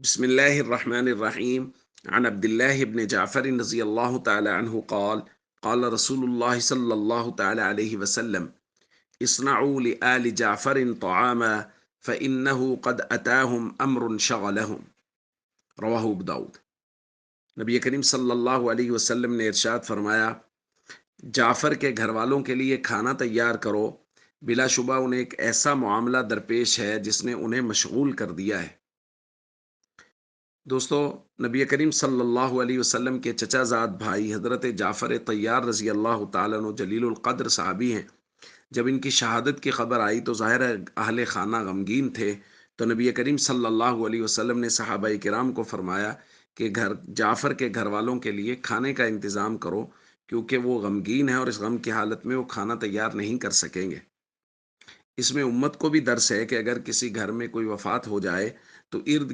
बिस्मिल्लाहिर्रहमानिर्रहीम अन अब्दुल्लाह इब्न जाफ़र रज़ियल्लाहु तआला अन्हु क़ाल क़ाल रसूलुल्लाह सल्लल्लाहु तआला अलैहि वसल्लम इस्नऊ लिआलि जाफ़रिन तआमा फ़इन्नहु क़द अताहुम अम्रुन शग़लहुम। रवाहु अबू दाऊद। नबी करीम सल्लल्लाहु अलैहि वसल्लम ने इरशाद फरमाया, जाफ़र के घर वालों के लिए खाना तैयार करो, बिलाशुबा उन्हें एक ऐसा मामला दरपेश है जिसने उन्हें मशगूल कर दिया है। दोस्तों, नबी करीम सल्लल्लाहु अलैहि वसल्लम के चचाज़ाद भाई हज़रत जाफ़र तैयार रज़ी अल्लाह ताला अन्हु जलीलुल क़द्र सहाबी हैं। जब इनकी शहादत की खबर आई तो ज़ाहिर है अहले खाना गमगीन थे। तो नबी करीम सल्लल्लाहु अलैहि वसल्लम ने सहाबाए किराम को फरमाया कि घर जाफ़र के घर वालों के लिए खाने का इंतज़ाम करो, क्योंकि वो गमगीन है और इस गम की हालत में वो खाना तैयार नहीं कर सकेंगे। इसमें उम्मत को भी दर्स है कि अगर किसी घर में कोई वफ़ात हो जाए तो इर्द